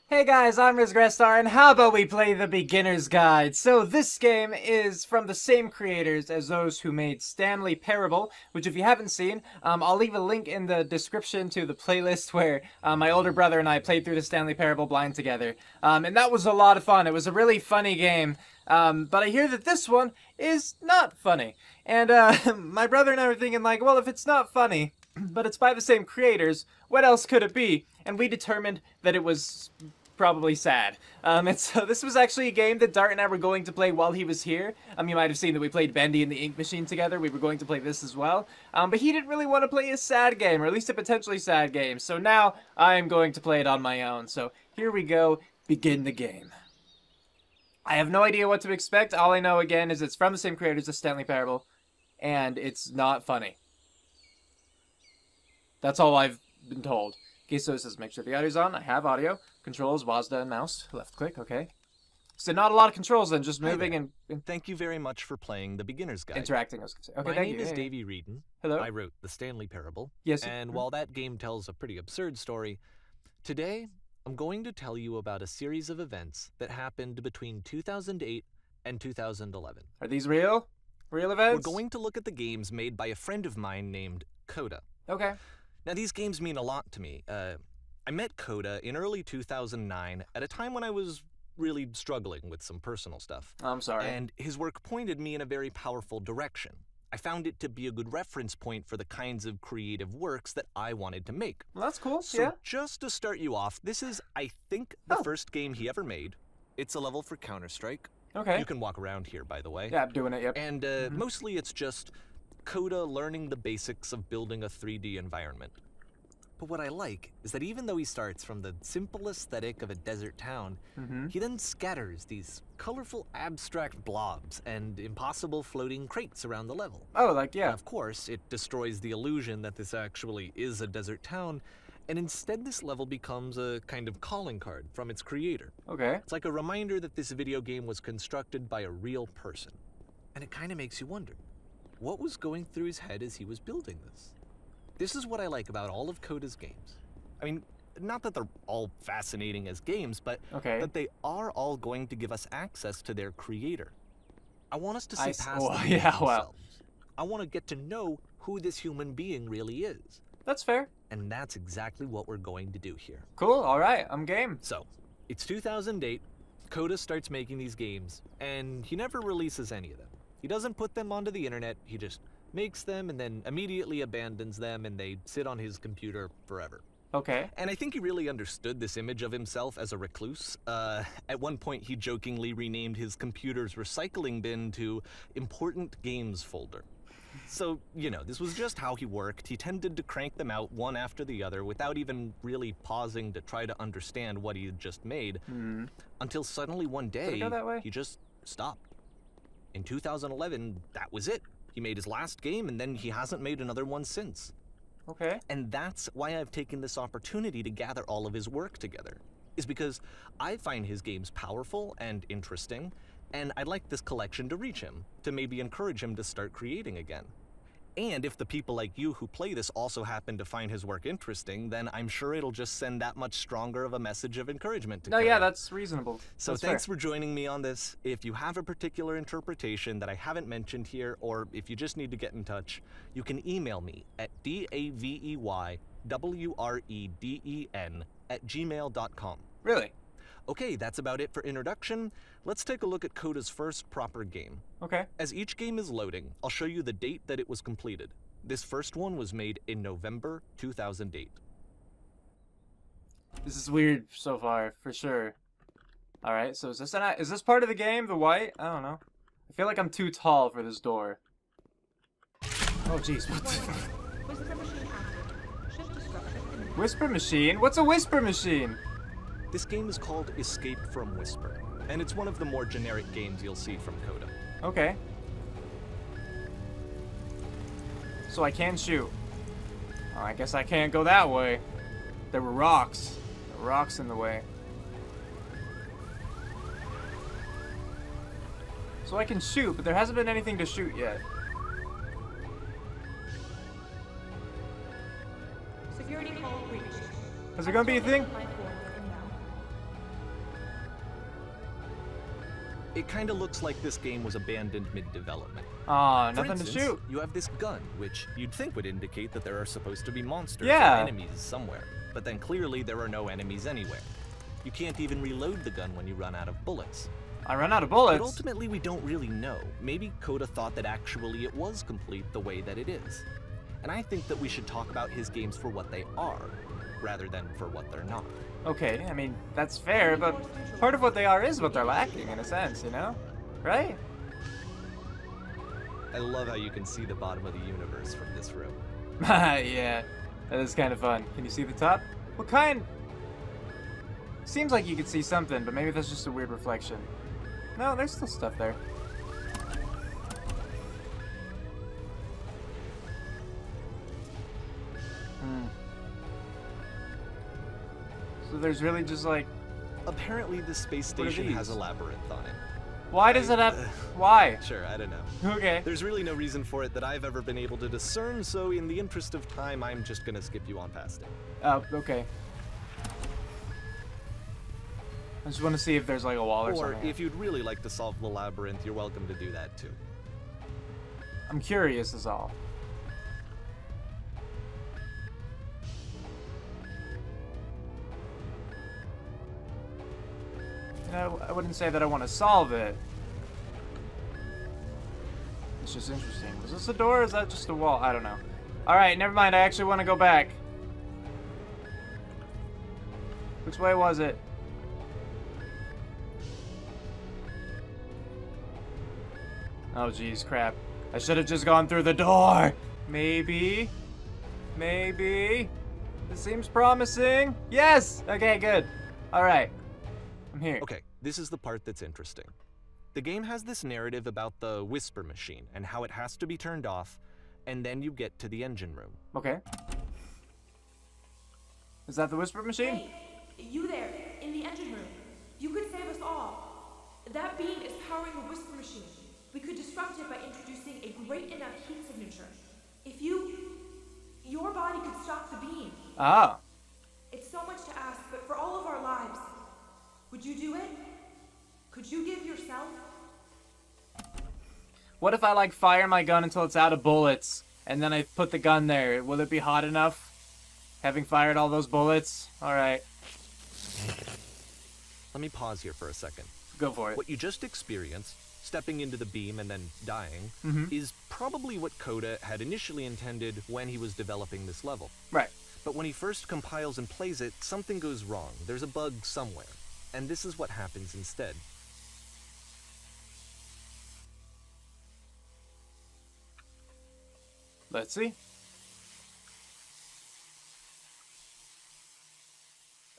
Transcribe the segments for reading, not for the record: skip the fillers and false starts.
Hey guys, I'm Grestar, and how about we play the Beginner's Guide? So this game is from the same creators as those who made Stanley Parable, which if you haven't seen, I'll leave a link in the description to the playlist where my older brother and I played through the Stanley Parable blind together. And that was a lot of fun. It was a really funny game. But I hear that this one is not funny. And my brother and I were thinking like, well, if it's not funny, but it's by the same creators, what else could it be? And we determined that it was probably sad. And so this was actually a game that Dart and I were going to play while he was here. You might have seen that we played Bendy and the Ink Machine together. We were going to play this as well. But he didn't really want to play a sad game, or at least a potentially sad game. So now I am going to play it on my own. So here we go. Begin the game. I have no idea what to expect. All I know, again, is it's from the same creators as Stanley Parable, and it's not funny. That's all I've been told. Okay, so it says make sure the audio's on. I have audio. Controls, WASD and mouse. Left click, okay. So not a lot of controls then, just moving and thank you very much for playing the Beginner's Guide. interacting, I was gonna say. Okay, My thank name you. is Yeah, Davey Reedon. Hello. I wrote the Stanley Parable. Yes. And while that game tells a pretty absurd story, today I'm going to tell you about a series of events that happened between 2008 and 2011. Are these real? Real events? We're going to look at the games made by a friend of mine named Coda. Okay. Now, these games mean a lot to me. I met Coda in early 2009 at a time when I was really struggling with some personal stuff. I'm sorry. And his work pointed me in a very powerful direction. I found it to be a good reference point for the kinds of creative works that I wanted to make. Well, that's cool. So yeah. just to start you off, this is, I think, the first game he ever made. It's a level for Counter-Strike. Okay. You can walk around here, by the way. Yeah, I'm doing it, yep. And mostly it's just Coda learning the basics of building a 3D environment. But what I like is that even though he starts from the simple aesthetic of a desert town, he then scatters these colorful abstract blobs and impossible floating crates around the level. Oh, like, yeah. And of course, it destroys the illusion that this actually is a desert town, and instead this level becomes a kind of calling card from its creator. Okay. It's like a reminder that this video game was constructed by a real person. And it kind of makes you wonder, what was going through his head as he was building this? This is what I like about all of Coda's games. I mean, not that they're all fascinating as games, but that they are all going to give us access to their creator. I want us to see past themselves. I want to get to know who this human being really is. That's fair. And that's exactly what we're going to do here. Cool, alright, I'm game. So, it's 2008, Coda starts making these games, and he never releases any of them. He doesn't put them onto the internet, he just makes them and then immediately abandons them, and they sit on his computer forever. Okay. And I think he really understood this image of himself as a recluse. At one point, he jokingly renamed his computer's recycling bin to Important Games Folder. So, you know, this was just how he worked. He tended to crank them out one after the other without even really pausing to try to understand what he had just made. Until suddenly one day, he just stopped. In 2011, that was it. He made his last game, and then he hasn't made another one since. Okay. And that's why I've taken this opportunity to gather all of his work together, is because I find his games powerful and interesting, and I'd like this collection to reach him, to maybe encourage him to start creating again. And if the people like you who play this also happen to find his work interesting, then I'm sure it'll just send that much stronger of a message of encouragement to Coda. Yeah, that's reasonable. So thanks for joining me on this. If you have a particular interpretation that I haven't mentioned here, or if you just need to get in touch, you can email me at daveywreden@gmail.com. Really? Okay, that's about it for introduction. Let's take a look at Coda's first proper game. Okay. As each game is loading, I'll show you the date that it was completed. This first one was made in November 2008. This is weird so far, for sure. Alright, so is this part of the game, the white? I don't know. I feel like I'm too tall for this door. Oh jeez, what the... Whisper machine? What's a whisper machine? This game is called Escape from Whisper, and it's one of the more generic games you'll see from Coda. Okay. So I can shoot. Oh, I guess I can't go that way. There were rocks. There were rocks in the way. So I can shoot, but there hasn't been anything to shoot yet. Security call reached. Is there gonna be a thing? It kinda looks like this game was abandoned mid-development. Aw, For nothing instance, to shoot. you have this gun, which you'd think would indicate that there are supposed to be monsters Yeah. or enemies somewhere. But then clearly there are no enemies anywhere. You can't even reload the gun when you run out of bullets. I run out of But bullets. ultimately we don't really know. Maybe Coda thought that actually it was complete the way that it is. And I think that we should talk about his games for what they are, rather than for what they're not. Okay, I mean, that's fair, but part of what they are is what they're lacking, in a sense, you know? Right? I love how you can see the bottom of the universe from this room. Yeah, that is kind of fun. Can you see the top? What kind? Seems like you could see something, but maybe that's just a weird reflection. No, there's still stuff there. So there's really just like... Apparently this space What are station has a these? labyrinth on it. Why does it have... Why? Sure, I don't know. Okay. There's really no reason for it that I've ever been able to discern, so in the interest of time, I'm just gonna skip you on past it. Oh, okay. I just want to see if there's like a wall or Or something. if you'd really like to solve the labyrinth, you're welcome to do that too. I'm curious is all. You know, I wouldn't say that I want to solve it. It's just interesting. Was this a door or is that just a wall? I don't know. Alright, never mind. I actually want to go back. Which way was it? Oh, jeez, crap. I should have just gone through the door. Maybe. Maybe. This seems promising. Yes! Okay, good. Alright. I'm here. Okay, this is the part that's interesting. The game has this narrative about the whisper machine and how it has to be turned off, and then you get to the engine room. Okay. Is that the whisper machine? Hey, you there, in the engine room. You could save us all. That beam is powering the whisper machine. We could disrupt it by introducing a great enough heat signature. If your body could stop the beam. Ah. It's so much to ask, but for all of our lives, would you do it? Could you give yourself? What if I, like, fire my gun until it's out of bullets, and then I put the gun there? Will it be hot enough? Having fired all those bullets? Alright. Let me pause here for a second. Go for it. What you just experienced, stepping into the beam and then dying, is probably what Coda had initially intended when he was developing this level. Right. But when he first compiles and plays it, something goes wrong. There's a bug somewhere. And this is what happens instead. Let's see.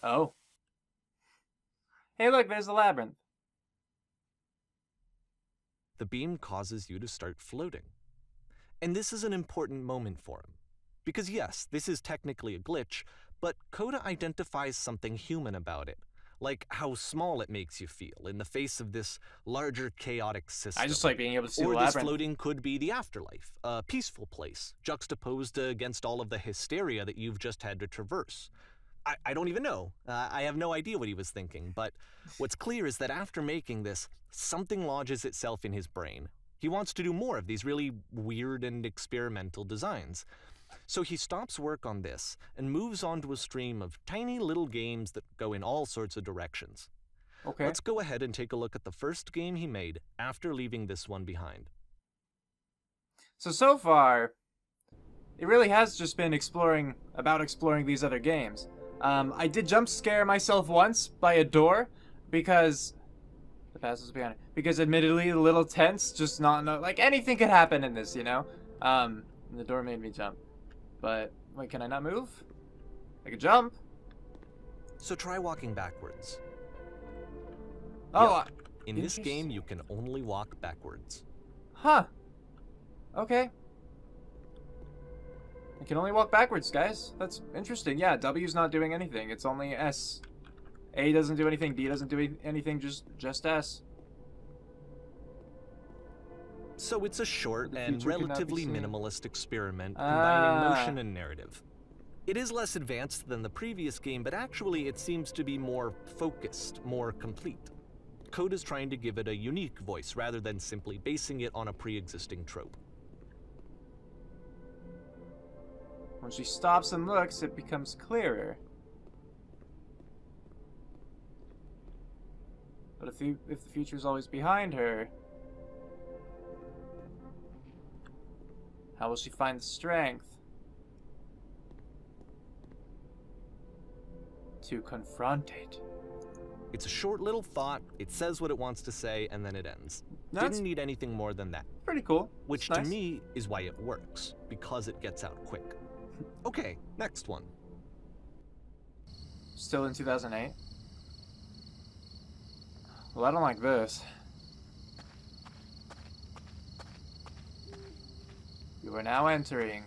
Oh. Hey, look, there's the labyrinth. The beam causes you to start floating. And this is an important moment for him. Because yes, this is technically a glitch, but Coda identifies something human about it. Like how small it makes you feel in the face of this larger chaotic system. I just like being able to see the Or this labyrinth. floating could be the afterlife, a peaceful place, juxtaposed against all of the hysteria that you've just had to traverse. I don't even know. I have no idea what he was thinking, but what's clear is that after making this, something lodges itself in his brain. He wants to do more of these really weird and experimental designs. So he stops work on this and moves on to a stream of tiny little games that go in all sorts of directions. Okay. Let's go ahead and take a look at the first game he made after leaving this one behind. So far, it really has just been exploring these other games. I did jump scare myself once by a door because the past is behind it. Because admittedly, a little tense, just not know, like anything could happen in this, you know. The door made me jump. But wait, can I not move? I can jump. So try walking backwards. Oh, In this Interesting. game, you can only walk backwards. huh. Okay. I can only walk backwards, guys. That's interesting. Yeah, W's not doing anything. It's only S. A doesn't do anything. D doesn't do anything. Just S. So it's a short The and future cannot be relatively seen. minimalist experiment combining Ah. motion and narrative. It is less advanced than the previous game, but actually it seems to be more focused, more complete. Coda's trying to give it a unique voice rather than simply basing it on a pre-existing trope. When she stops and looks, it becomes clearer. But if the future's always behind her, how will she find the strength to confront it? It's a short little thought, it says what it wants to say, and then it ends. Didn't need anything more than that. Pretty cool. Which It's to nice. me is why it works, because it gets out quick. Okay, next one. Still in 2008. Well, I don't like this. You are now entering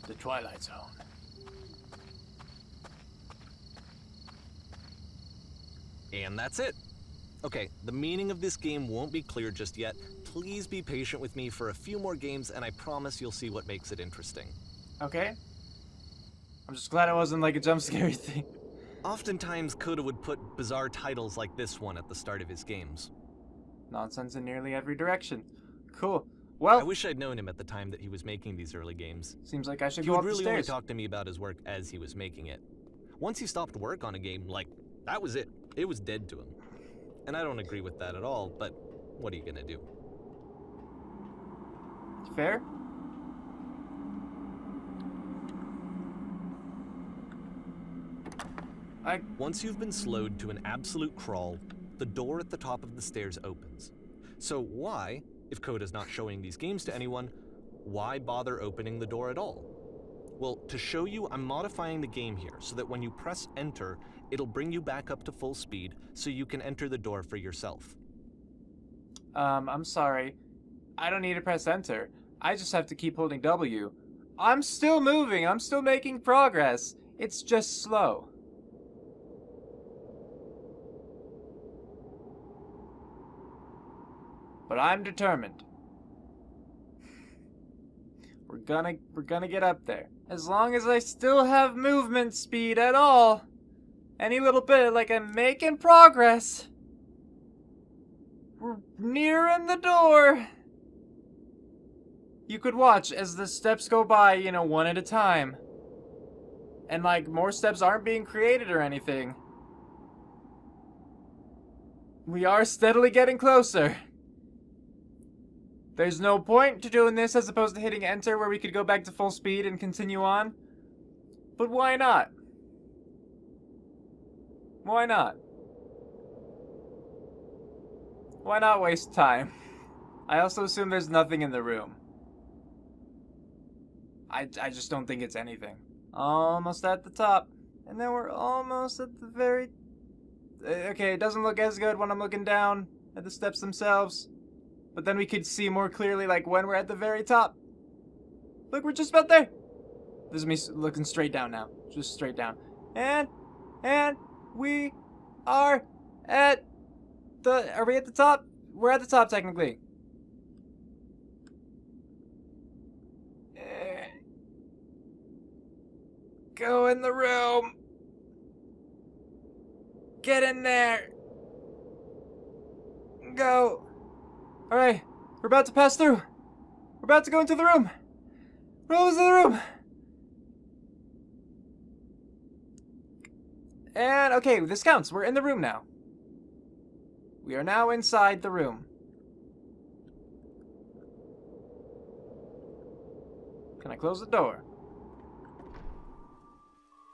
the Twilight Zone. And that's it. Okay, the meaning of this game won't be clear just yet. Please be patient with me for a few more games, and I promise you'll see what makes it interesting. Okay. I'm just glad it wasn't like a jump scary thing. Oftentimes, Coda would put bizarre titles like this one at the start of his games. Nonsense in nearly every direction. Cool. I Well, wish I'd known him at the time that he was making these early games. seems like I should He go would up the really only stairs. talk to me about his work as he was making it. Once he stopped work on a game, like, that was it. It was dead to him. And I don't agree with that at all, but what are you gonna do? Fair? Once you've been slowed to an absolute crawl, the door at the top of the stairs opens. So why, if Coda's not showing these games to anyone, why bother opening the door at all? Well, to show you, I'm modifying the game here so that when you press enter, it'll bring you back up to full speed so you can enter the door for yourself. I'm sorry. I don't need to press enter. I just have to keep holding W. I'm still moving. I'm still making progress. It's just slow. But I'm determined. We're gonna get up there. As long as I still have movement speed at all. Any little bit, like I'm making progress. We're nearing the door. You could watch as the steps go by, you know, one at a time. And like, more steps aren't being created or anything. We are steadily getting closer. There's no point to doing this as opposed to hitting enter where we could go back to full speed and continue on. But why not? Why not? Why not waste time? I also assume there's nothing in the room. I just don't think it's anything. Almost at the top. And then we're almost at the very... Okay, it doesn't look as good when I'm looking down at the steps themselves. But then we could see more clearly, like, when we're at the very top. Look, we're just about there. This is me looking straight down now. Just straight down. And we are at the... Are we at the top? We're at the top, technically. Go in the room. Get in there. Go. Alright, we're about to pass through. We're about to go into the room. We're almost in the room. And, okay, this counts. We're in the room now. We are now inside the room. Can I close the door?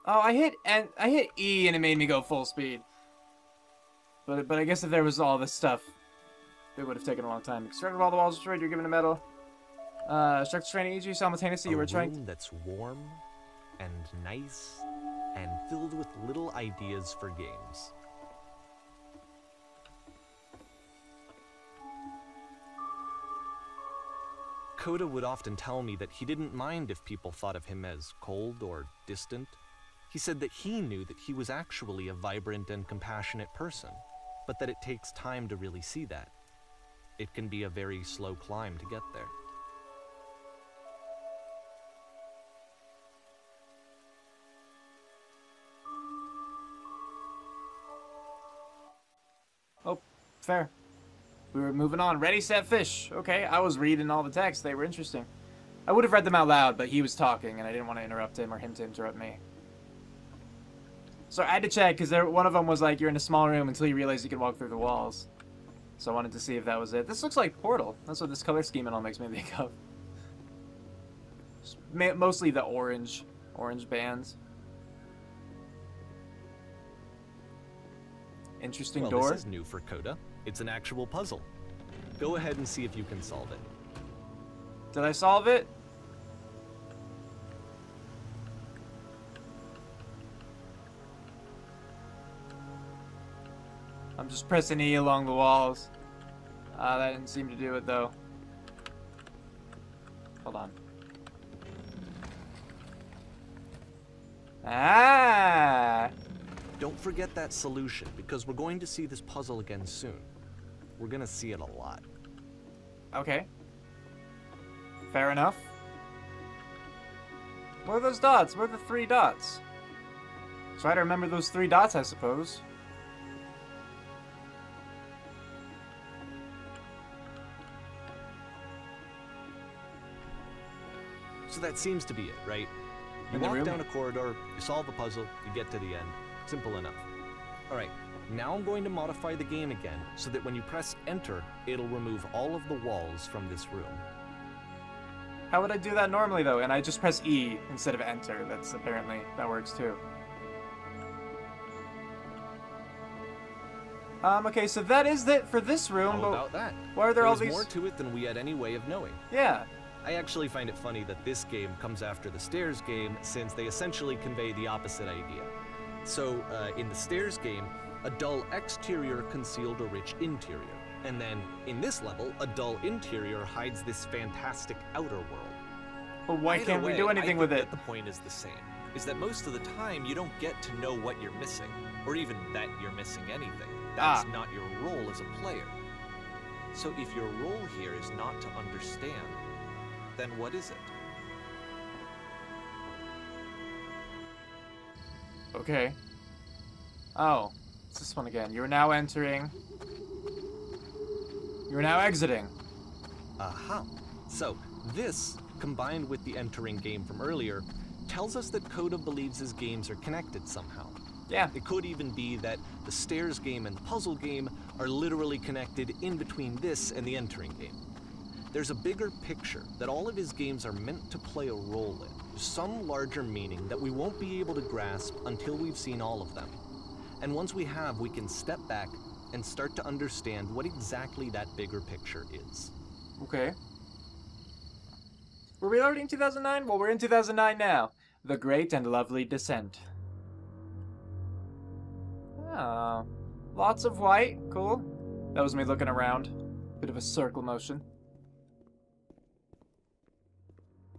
Oh, I hit E and it made me go full speed. But I guess if there was all this stuff, it would have taken a long time. Extracted all the walls destroyed, you're given a medal. Structure training EG simultaneously, you were trying to... that's warm and nice and filled with little ideas for games. Coda would often tell me that he didn't mind if people thought of him as cold or distant. He said that he knew that he was actually a vibrant and compassionate person, but that it takes time to really see that. It can be a very slow climb to get there. Oh, fair. We were moving on. Ready, set, fish. Okay, I was reading all the text. They were interesting. I would have read them out loud, but he was talking, and I didn't want to interrupt him or him to interrupt me. So I had to check, because one of them was like, you're in a small room until you realize you can walk through the walls. So I wanted to see if that was it. This looks like Portal. That's what this color scheme and all makes me think of. Mostly the orange bands. Interesting well, door. This is new for Coda. It's an actual puzzle. Go ahead and see if you can solve it. Did I solve it? I'm just pressing E along the walls. That didn't seem to do it though. Hold on. Ah! Don't forget that solution, because we're going to see this puzzle again soon. We're gonna see it a lot. Okay. Fair enough. What are those dots? What are the 3 dots? Try to remember those 3 dots, I suppose. So that seems to be it, right? You In the walk room? down a corridor, you solve a puzzle, you get to the end. Simple enough. Alright, now I'm going to modify the game again, so that when you press enter, it'll remove all of the walls from this room. How would I do that normally, though? And I just press E instead of enter. That works, too. Okay, so that is it for this room, How but about that? why are there all was these... more to it than we had any way of knowing. Yeah. I actually find it funny that this game comes after the Stairs game, since they essentially convey the opposite idea. So, in the Stairs game, a dull exterior concealed a rich interior. And then, in this level, a dull interior hides this fantastic outer world. But why Either can't we way, do I anything think with that it? The point is the same, is that most of the time you don't get to know what you're missing, or even that you're missing anything. That's not your role as a player. So if your role here is not to understand, then what is it? Okay. Oh, it's this one again. You are now entering. You are now exiting. Aha. So, this, combined with the entering game from earlier, tells us that Coda believes his games are connected somehow. Yeah. It could even be that the Stairs game and the puzzle game are literally connected in between this and the entering game. There's a bigger picture that all of his games are meant to play a role in, some larger meaning that we won't be able to grasp until we've seen all of them. And once we have, we can step back and start to understand what exactly that bigger picture is. Okay. Were we already in 2009? Well, we're in 2009 now. The Great and Lovely Descent. Oh, lots of white. Cool. That was me looking around. Bit of a circle motion.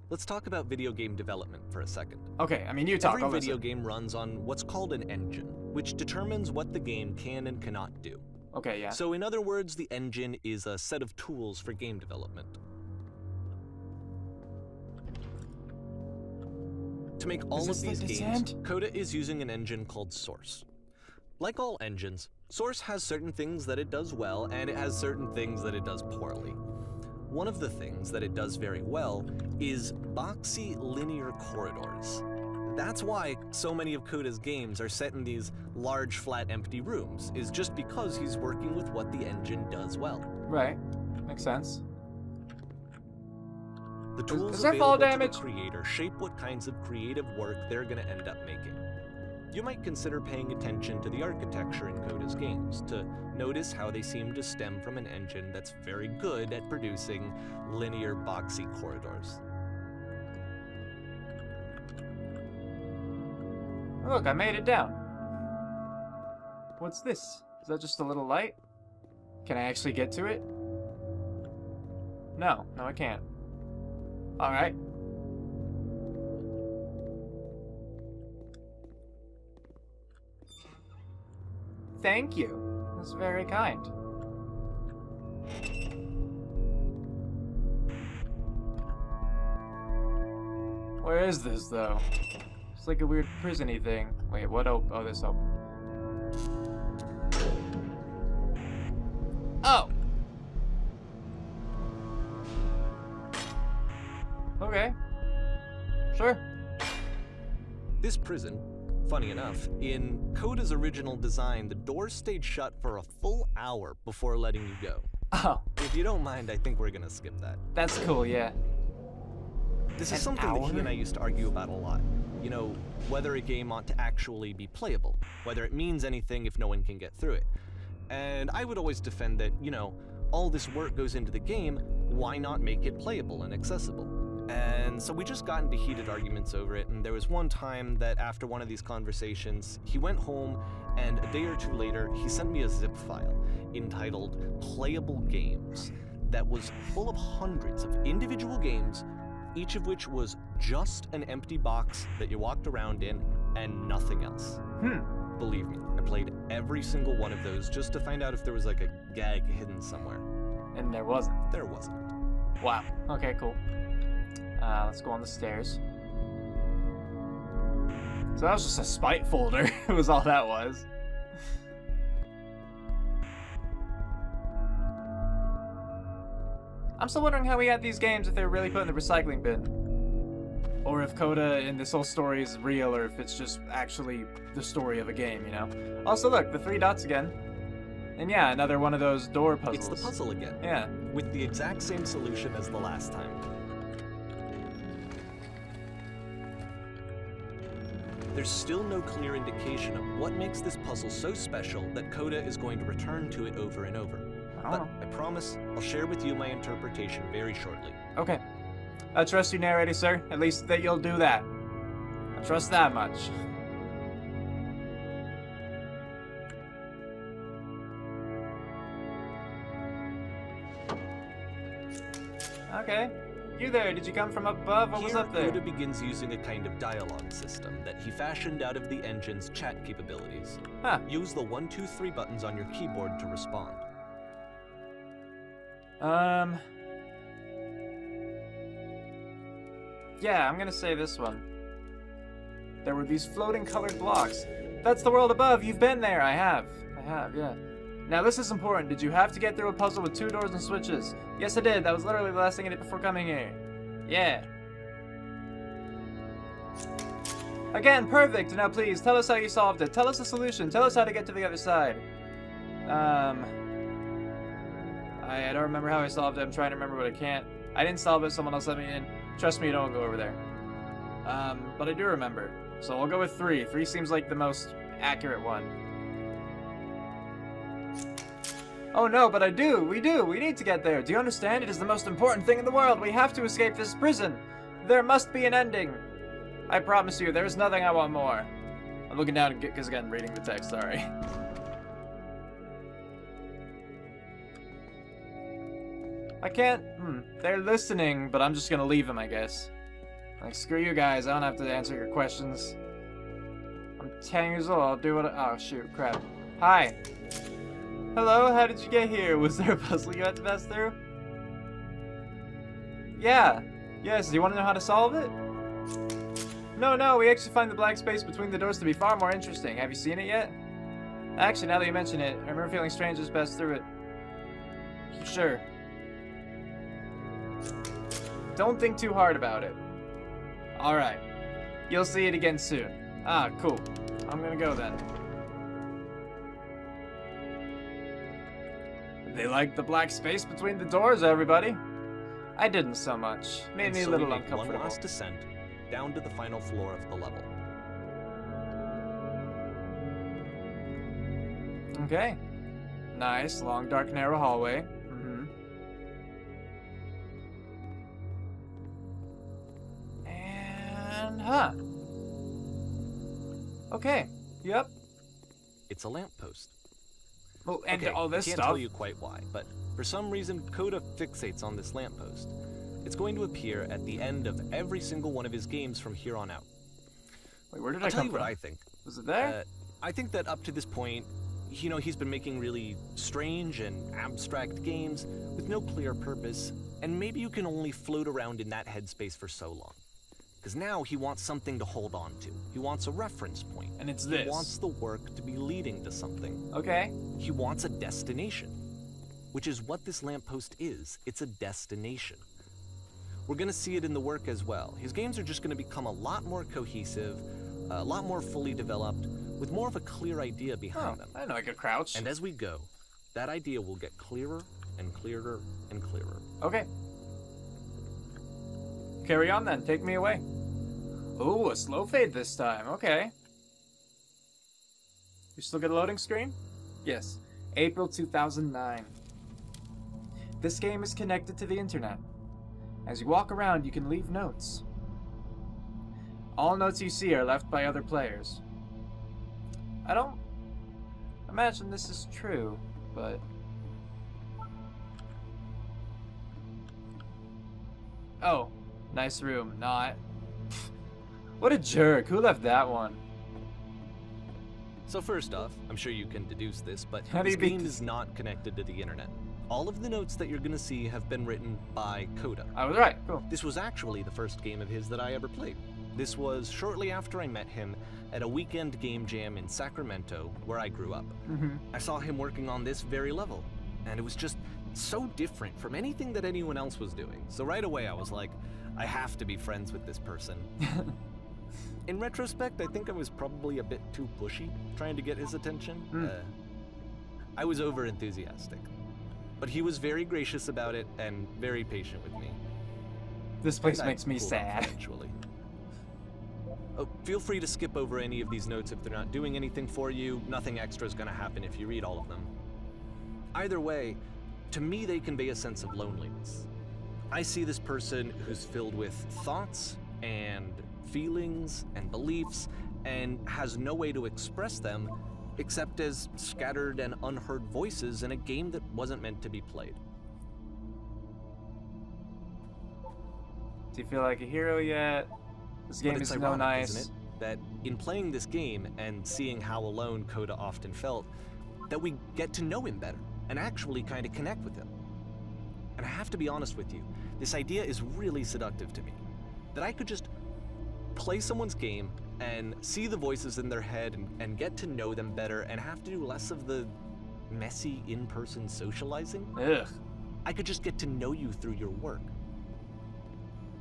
Let's talk about video game development for a second. Okay, I mean, you talk. Every I'll video listen. game runs on what's called an engine, which determines what the game can and cannot do. Okay, yeah. So in other words, the engine is a set of tools for game development. To make all this of these the games, Descent? Coda is using an engine called Source. Like all engines, Source has certain things that it does well, and it has certain things that it does poorly. One of the things that it does very well is boxy linear corridors. That's why so many of Coda's games are set in these large, flat, empty rooms, is just because he's working with what the engine does well. Right. Makes sense. The tools is there fall available damage? to the creator shape what kinds of creative work they're going to end up making. You might consider paying attention to the architecture in Coda's games, to notice how they seem to stem from an engine that's very good at producing linear, boxy corridors. Look, I made it down. What's this? Is that just a little light? Can I actually get to it? No, I can't. Alright. Thank you. That's very kind. Where is this, though? It's like a weird prison-y thing. Wait, what? Oh, this open. this prison, funny enough, in Coda's original design, the doors stayed shut for a full hour before letting you go. Oh, If you don't mind, I think we're gonna skip that. that's cool, yeah. This An is something that he hour? and I used to argue about a lot. You know, whether a game ought to actually be playable, whether it means anything if no one can get through it. And I would always defend that, you know, all this work goes into the game, why not make it playable and accessible? And so we just got into heated arguments over it, and there was one time that after one of these conversations, he went home, and a day or two later, he sent me a zip file entitled Playable Games that was full of hundreds of individual games, each of which was just an empty box that you walked around in and nothing else. Believe me, I played every single one of those just to find out if there was like a gag hidden somewhere. And there wasn't. There wasn't. Wow. Okay, cool. Let's go on the stairs. So that was just a spite folder. It was all that was. I'm still wondering how we got these games if they were really put in the recycling bin. Or if Coda in this whole story is real, or if it's just actually the story of a game, you know? Also, look, the 3 dots again. And yeah, another one of those door puzzles. It's the puzzle again. Yeah. With the exact same solution as the last time. There's still no clear indication of what makes this puzzle so special that Coda is going to return to it over and over. But I promise I'll share with you my interpretation very shortly. Okay. I trust you, narrator, sir. At least that you'll do that. I trust that much. Okay. You there, did you come from up above? What was up there? Coda begins using a kind of dialogue system that he fashioned out of the engine's chat capabilities. Huh. Use the 1, 2, 3 buttons on your keyboard to respond. Yeah, I'm gonna say this one. There were these floating colored blocks. That's the world above. You've been there. I have, yeah. Now this is important. Did you have to get through a puzzle with 2 doors and switches? Yes, I did. That was literally the last thing I did before coming here. Yeah. Again, perfect. Now please, tell us how you solved it. Tell us the solution. Tell us how to get to the other side. I don't remember how I solved it. I'm trying to remember, but I can't. I didn't solve it. Someone else let me in. Trust me, don't go over there. But I do remember. So I'll go with 3. 3 seems like the most accurate one. Oh no, but I do. We do. We need to get there. Do you understand? It is the most important thing in the world. We have to escape this prison. There must be an ending. I promise you, there is nothing I want more. I'm looking down because again, reading the text. Sorry. I can't. They're listening, but I'm just gonna leave them, I guess. Like, screw you guys. I don't have to answer your questions. I'm 10 years old. I'll do what oh, shoot. Crap. Hi. Hello, how did you get here? Was there a puzzle you had to pass through? Yeah. Yes, do you want to know how to solve it? No, we actually find the black space between the doors to be far more interesting. Have you seen it yet? Actually, now that you mention it, I remember feeling strange just passed through it. Sure. Don't think too hard about it. Alright. You'll see it again soon. Ah, cool. I'm gonna go then. They like the black space between the doors, everybody. I didn't so much. Made me a little uncomfortable. One last descent down to the final floor of the level. Okay. Nice, long, dark, narrow hallway. And, okay. Yep. It's a lamppost. Oh, and okay, all this I can't stuff. tell you quite why, but for some reason, Coda fixates on this lamppost. It's going to appear at the end of every single one of his games from here on out. Wait, where did I'll I tell come you from? what I think. Was it there? I think that up to this point, you know, he's been making really strange and abstract games with no clear purpose, and maybe you can only float around in that headspace for so long. Because now he wants something to hold on to. He wants a reference point. And it's this. He wants the work to be leading to something. Okay. He wants a destination, which is what this lamppost is. It's a destination. We're going to see it in the work as well. His games are just going to become a lot more cohesive, a lot more fully developed, with more of a clear idea behind them. I know I could crouch. And as we go, that idea will get clearer and clearer and clearer. Okay. Carry on then. Take me away. Ooh, a slow fade this time. Okay. You still get a loading screen? Yes. April 2009. This game is connected to the internet. As you walk around, you can leave notes. All notes you see are left by other players. I don't imagine this is true, but... Oh, nice room. Not. What a jerk. Who left that one? So first off, I'm sure you can deduce this, but How do this you beat game this? is not connected to the internet. All of the notes that you're going to see have been written by Coda. I was right. Cool. This was actually the first game of his that I ever played. This was shortly after I met him at a weekend game jam in Sacramento, where I grew up. I saw him working on this very level, and it was just so different from anything that anyone else was doing. So right away I was like, I have to be friends with this person. In retrospect, I think I was probably a bit too pushy, trying to get his attention. I was over-enthusiastic. But he was very gracious about it and very patient with me. This place And I makes me cooled off sad. eventually. Oh, feel free to skip over any of these notes if they're not doing anything for you. Nothing extra is going to happen if you read all of them. Either way, to me they convey a sense of loneliness. I see this person who's filled with thoughts and feelings and beliefs and has no way to express them except as scattered and unheard voices in a game that wasn't meant to be played. Do you feel like a hero yet? This game But it's is no ironic, nice. isn't it? That in playing this game and seeing how alone Coda often felt, that we get to know him better and actually kind of connect with him. And I have to be honest with you, this idea is really seductive to me. That I could just play someone's game and see the voices in their head and get to know them better and have to do less of the messy in-person socializing. Ugh. I could just get to know you through your work.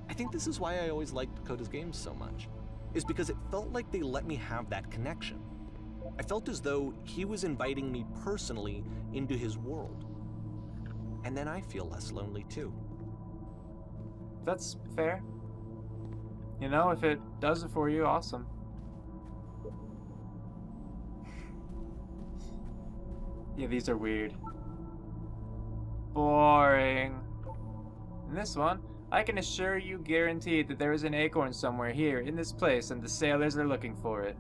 I think this is why I always liked Coda's games so much, is because it felt like they let me have that connection. I felt as though he was inviting me personally into his world. And then I feel less lonely too. That's fair. You know, if it does it for you, awesome. Yeah, these are weird. Boring. In this one, I can assure you guaranteed that there is an acorn somewhere here in this place and the sailors are looking for it.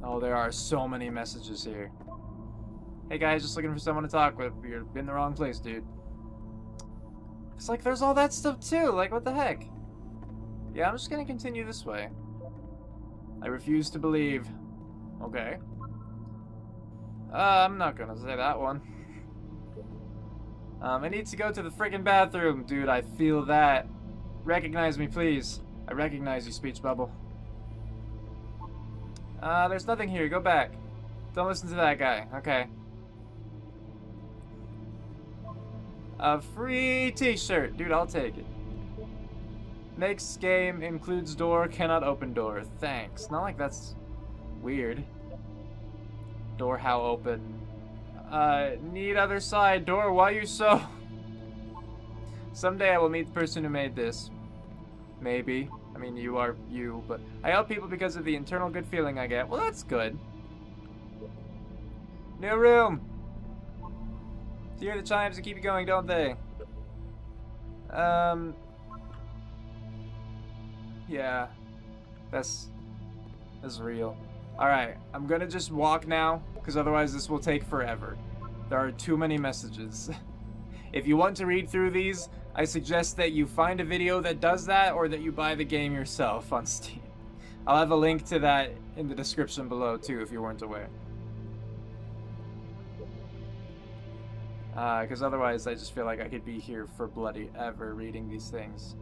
Oh, there are so many messages here. Hey guys, just looking for someone to talk with. You're in the wrong place, dude. It's like there's all that stuff too, like what the heck? Yeah, I'm just gonna continue this way. I refuse to believe. Okay. I'm not gonna say that one. I need to go to the freaking bathroom, dude. I feel that. Recognize me, please. I recognize you, speech bubble. There's nothing here. Go back. Don't listen to that guy. Okay. A free t-shirt. Dude, I'll take it. Next game includes door, cannot open door. Thanks. Not like that's weird. Door how open. Need other side. Door, why you so... Someday I will meet the person who made this. Maybe. I mean, you are you, but I help people because of the internal good feeling I get. Well, that's good. New room. To hear the chimes that keep you going, don't they? Yeah. That's real. Alright, I'm gonna just walk now, because otherwise this will take forever. There are too many messages. If you want to read through these, I suggest that you find a video that does that, or that you buy the game yourself on Steam. I'll have a link to that in the description below, too, if you weren't aware. Because otherwise I just feel like I could be here for bloody ever reading these things.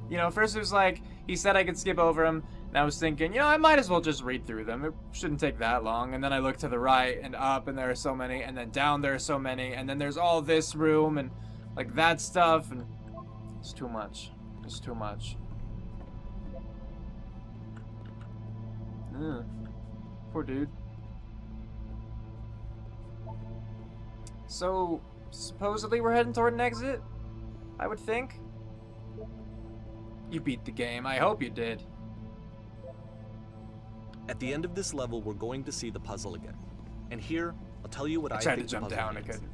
You know, first it was like, he said I could skip over them, and I was thinking, you know, I might as well just read through them. It shouldn't take that long. And then I look to the right and up, and there are so many, and then down there are so many, and then there's all this room, and like that stuff, and it's too much. It's too much. Ugh. Poor dude. So, supposedly we're heading toward an exit? I would think. You beat the game. I hope you did. At the end of this level, we're going to see the puzzle again. And here, I'll tell you what I tried think to jump the puzzle down, I means. couldn't.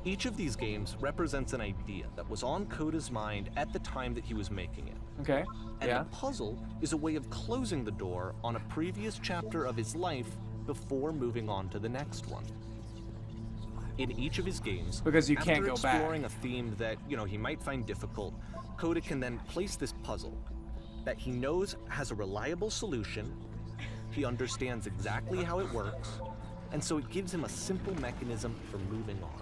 Each of these games represents an idea that was on Coda's mind at the time that he was making it. Okay. And Yeah. the puzzle is a way of closing the door on a previous chapter of his life before moving on to the next one. In each of his games, Because you can't after go back. exploring a theme that, he might find difficult, Coda can then place this puzzle that he knows has a reliable solution, he understands exactly how it works, and so it gives him a simple mechanism for moving on.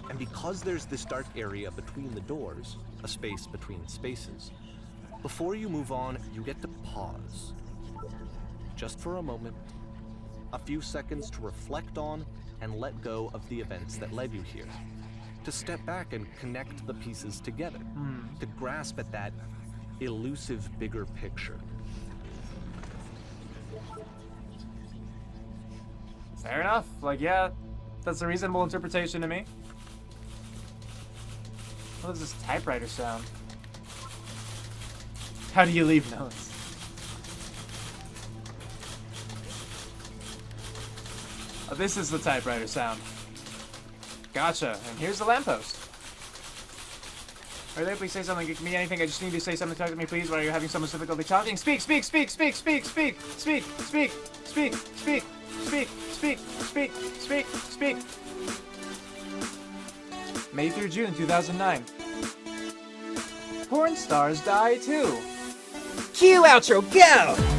And because there's this dark area between the doors, a space between spaces, before you move on, you get to pause. Just for a moment, a few seconds to reflect on and let go of the events that led you here. To step back and connect the pieces together. To grasp at that elusive bigger picture. Fair enough. Like, yeah, that's a reasonable interpretation to me. What is this typewriter sound? How do you leave notes? Oh, this is the typewriter sound. Gotcha. And here's the lamppost. Are they? Please say something. It can be anything. I just need you to say something. Talk to me, please. Why are you having so much difficulty talking? Speak, speak, speak, speak, speak, speak, speak, speak, speak, speak, speak, speak, speak, speak, speak. May through June 2009. Porn stars die too. Cue outro, go!